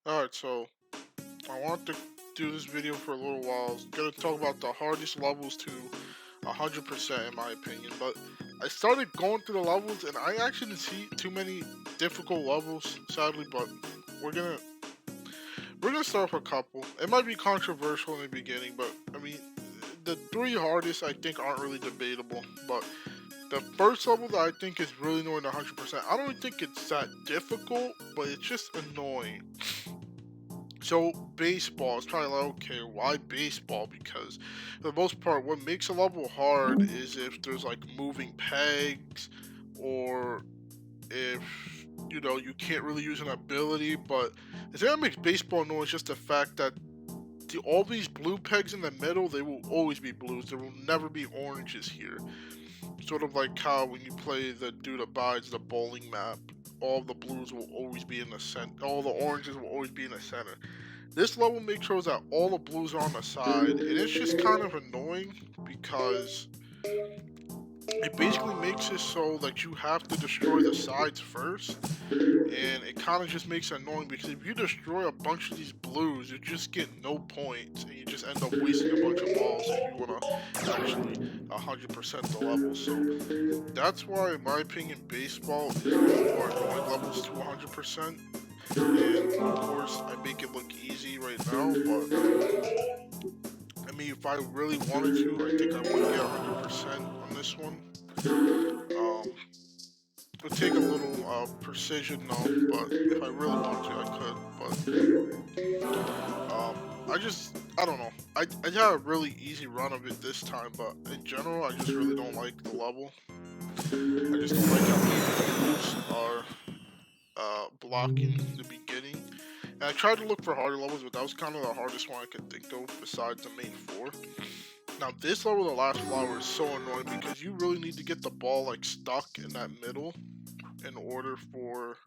Alright, so I want to do this video for a little while. I was gonna talk about the hardest levels to 100% in my opinion, but I started going through the levels and I actually didn't see too many difficult levels, sadly, but we're gonna we're gonna start with a couple. It might be controversial in the beginning, but I mean the three hardest I think aren't really debatable, but the first level that I think is really annoying 100%. I don't think it's that difficult, but it's just annoying. So baseball is probably like, okay, why baseball? Because for the most part, what makes a level hard is if there's like moving pegs, or if you can't really use an ability. But the thing that makes baseball annoying is just the fact that all these blue pegs in the middle, they will always be blues. There will never be oranges here. Sort of like how when you play the dude abides the bowling map, all the blues will always be in the center. All the oranges will always be in the center. This level makes sure that all the blues are on the side, and it's just kind of annoying because it basically makes it so that you have to destroy the sides first, and it kind of just makes it annoying because if you destroy a bunch of these blues, you just get no points, and you just end up wasting a bunch of balls if you want to actually 100% the level. So that's why, in my opinion, baseball is one of our annoying levels to 100%. And of course, I make it look easy right now, but I mean, if I really wanted to, I think I would get 100% on this one. It would take a little precision though, but if I really wanted to, I could. But I don't know. I had a really easy run of it this time, but in general, I just really don't like the level. I just don't like how many blues are blocking the beginning. And I tried to look for harder levels, but that was kind of the hardest one I could think of besides the main four. Now this level, the last flower, is so annoying because you really need to get the ball like stuck in that middle in order for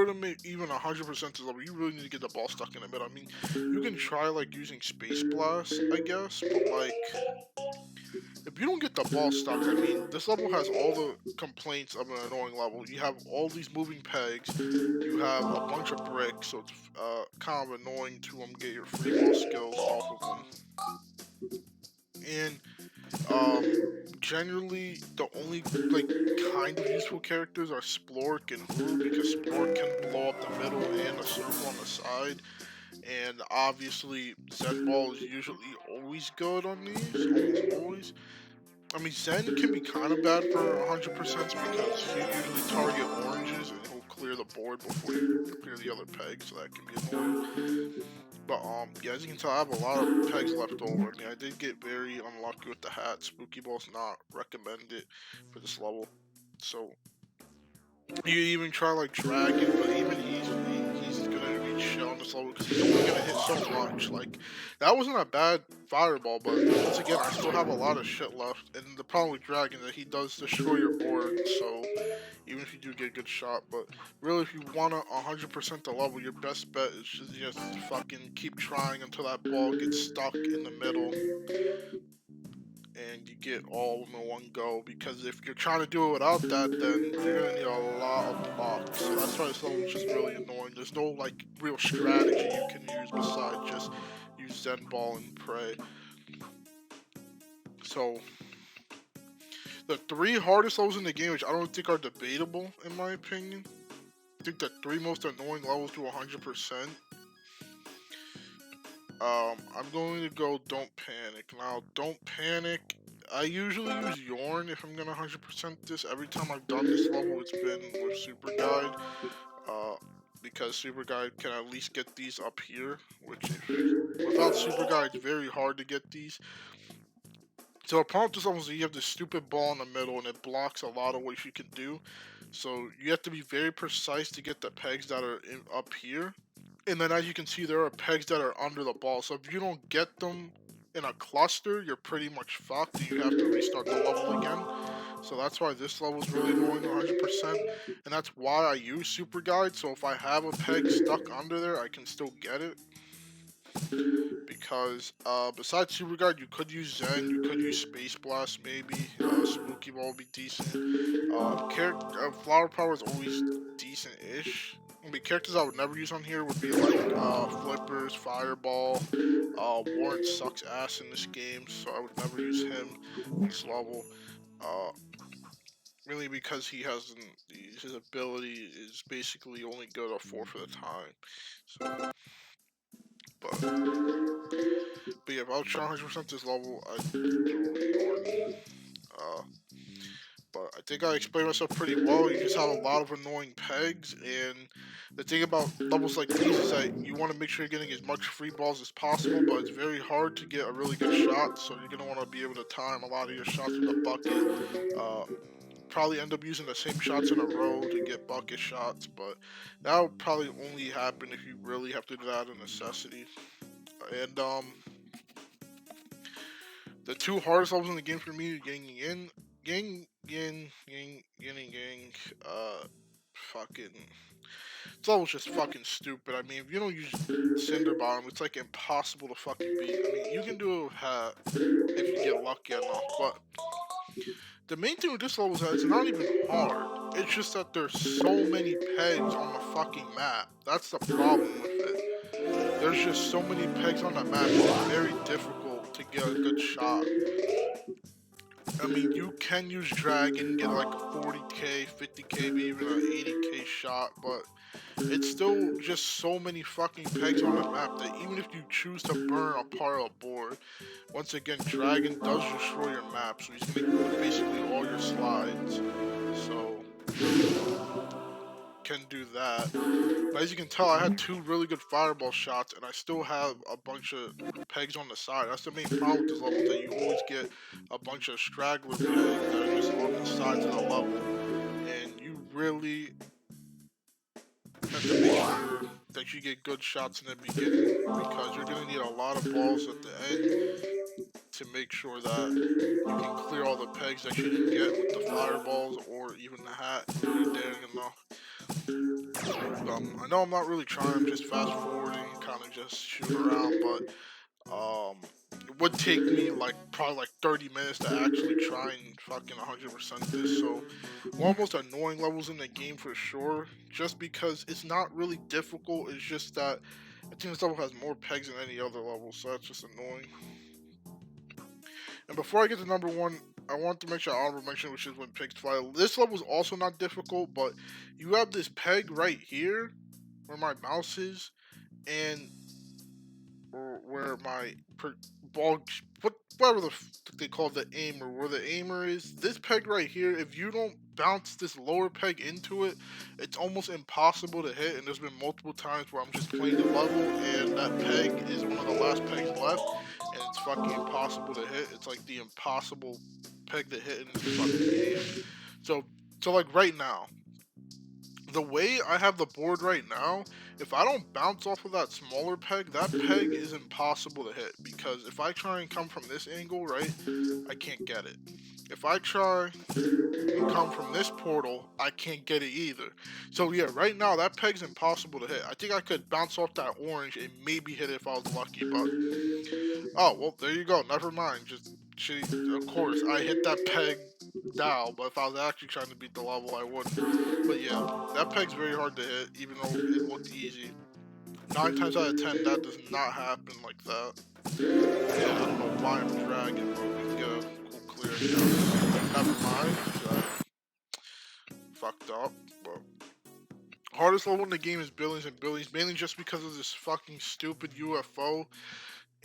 to make even 100% this level. You really need to get the ball stuck in the middle. I mean, you can try like using space blast, I guess, but like if you don't get the ball stuck, I mean, this level has all the complaints of an annoying level. You have all these moving pegs, you have a bunch of bricks, so it's kind of annoying to get your free ball skills off of them. And generally, the only like kind of useful characters are Splork and Who, because Splork can blow up the middle and a circle on the side. And obviously, Zen Ball is usually always good on these, almost always. I mean, Zen can be kind of bad for 100% because you usually target oranges and he'll clear the board before you clear the other pegs, so that can be annoying. But yeah, as you can tell, I have a lot of pegs left over. I mean, I did get very unlucky with the hat. Spooky Ball's not recommended for this level. So you even try like dragon, but even he's gonna be chill on this level because he's only gonna hit so much. Like that wasn't a bad fireball, but once again, I still have a lot of shit left. And the problem with dragon is that he does destroy your board. So even if you do get a good shot, but really, if you wanna 100% the level, your best bet is just fucking keep trying until that ball gets stuck in the middle and you get all of them in one go, because if you're trying to do it without that, then you're gonna need a lot of blocks. So that's why this level is just really annoying. There's no like real strategy you can use besides just use Zen Ball and pray. So the three hardest levels in the game, which I don't think are debatable in my opinion, I think the three most annoying levels to 100%. I'm going to go Don't Panic. Now, Don't Panic, I usually use Yorn if I'm gonna 100% this. Every time I've done this level, it's been with Super Guide, uh, because Super Guide can at least get these up here, which without Super Guide, it's very hard to get these. So the problem with this level is that you have this stupid ball in the middle, and it blocks a lot of what you can do. So you have to be very precise to get the pegs that are up here. And then as you can see, there are pegs that are under the ball. So if you don't get them in a cluster, you're pretty much fucked. You have to restart the level again. So that's why this level is really annoying 100%. And that's why I use Super Guide. So if I have a peg stuck under there, I can still get it. because besides Super Guard, you could use Zen, you could use Space Blast maybe. Spooky Ball would be decent. Flower Power is always decent-ish. I mean, characters I would never use on here would be like Flippers, Fireball. Warren sucks ass in this game, so I would never use him on this level. Uh, Really because his ability is basically only good a fourth of the time. So, but yeah, if I was trying 100% this level, I'd do Norton. Uh, but I think I explained myself pretty well. You just have a lot of annoying pegs, and the thing about levels like these is that you want to make sure you're getting as much free balls as possible, but it's very hard to get a really good shot, so you're going to want to be able to time a lot of your shots with a bucket. Uh, Probably end up using the same shots in a row to get bucket shots, but that would probably only happen if you really have to do that out of necessity. And the two hardest levels in the game for me are Yang, fucking. This level's just fucking stupid. I mean, if you don't use Cinder Bomb, it's like impossible to fucking beat. I mean, you can do it with Hat if you get lucky enough, but the main thing with this level is that it's not even hard. It's just that there's so many pegs on the fucking map. That's the problem with it. There's just so many pegs on the map, it's very difficult to get a good shot. I mean, you can use drag and get like a 40k, 50k, maybe even an 80k shot, but it's still just so many fucking pegs on the map that even if you choose to burn a part of a board, once again, Dragon does destroy your map, so he's gonna do basically all your slides. So, can do that. But as you can tell, I had two really good fireball shots, and I still have a bunch of pegs on the side. That's the main problem with this level, that you always get a bunch of straggler pegs that are just on the sides of the level. And you really have to make sure that you get good shots in the beginning, because you're going to need a lot of balls at the end to make sure that you can clear all the pegs that you didn't get with the fireballs or even the hat if you're daring enough. I know I'm not really trying, I'm just fast forwarding, kind of just shoot around, but it would take me like probably like 30 minutes to actually try and fucking 100% this. So one of the most annoying levels in the game for sure, just because it's not really difficult. It's just that I think this level has more pegs than any other level, so that's just annoying. And before I get to number one, I want to mention honorable mention, which is when pegs fly. This level is also not difficult, but you have this peg right here where my mouse is, and where my ball, whatever they call the aimer, where the aimer is. This peg right here, if you don't bounce this lower peg into it, it's almost impossible to hit. And there's been multiple times where I'm just playing the level, and that peg is one of the last pegs left, and it's fucking impossible to hit. It's like the impossible peg to hit in this fucking game. So like right now, the way I have the board right now, if I don't bounce off of that smaller peg, that peg is impossible to hit, because if I try and come from this angle, right, I can't get it. If I try and come from this portal, I can't get it either. So yeah, right now that peg's impossible to hit. I think I could bounce off that orange and maybe hit it if I was lucky, but oh well, there you go. Never mind. Just of course I hit that peg down, but if I was actually trying to beat the level, I wouldn't. But yeah, that peg's very hard to hit, even though it looked easy. 9 times out of 10, that does not happen like that. And I don't know why I'm dragging, but we can get a cool clear here. Never mind. That fucked up. But hardest level in the game is Billions and Billions, mainly just because of this fucking stupid UFO.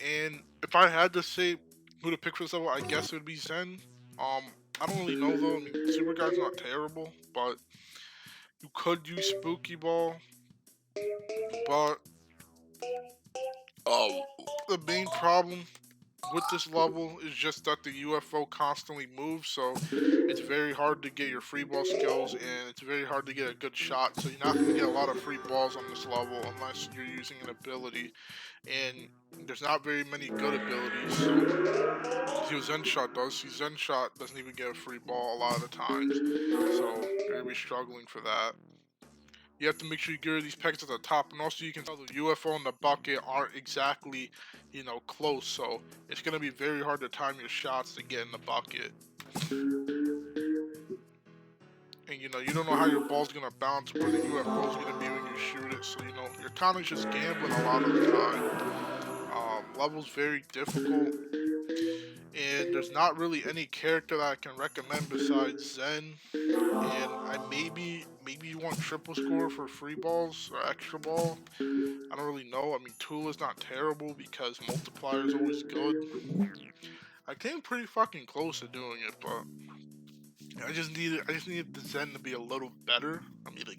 And if I had to say who to pick for this level, I guess it would be Zen. I don't really know though. I mean, Super Guard's not terrible, but you could use Spooky Ball. But the main problem with this level is just that the UFO constantly moves, so it's very hard to get your free ball skills, and it's very hard to get a good shot. So you're not going to get a lot of free balls on this level unless you're using an ability, and there's not very many good abilities. So see what Zen Shot does. See, Zen Shot doesn't even get a free ball a lot of the times, so you're gonna be struggling for that. You have to make sure you gear these pegs at the top, and also you can tell the UFO and the bucket aren't exactly, close. So it's gonna be very hard to time your shots to get in the bucket. And you don't know how your ball's gonna bounce, where the UFO is gonna be when you shoot it. So you're kind of just gambling a lot of the time. Level's very difficult, and there's not really any character that I can recommend besides Zen. And I maybe you want triple score for free balls or extra ball. I don't really know. I mean, Tool is not terrible because multiplier is always good. I came pretty fucking close to doing it, but I just needed the Zen to be a little better. I mean, to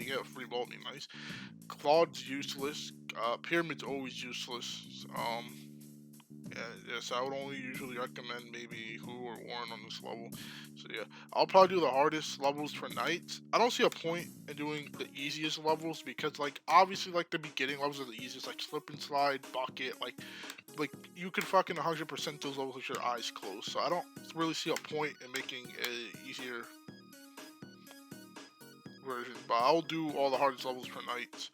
get a free ball would be nice. Claude's useless. Pyramid's always useless. So I would only usually recommend maybe Who or Warren on this level. So yeah, I'll probably do the hardest levels for nights. I don't see a point in doing the easiest levels because, like, obviously, like, the beginning levels are the easiest, like slip and slide, bucket, like you could fucking 100% those levels with your eyes closed. So I don't really see a point in making a easier version. But I'll do all the hardest levels for nights.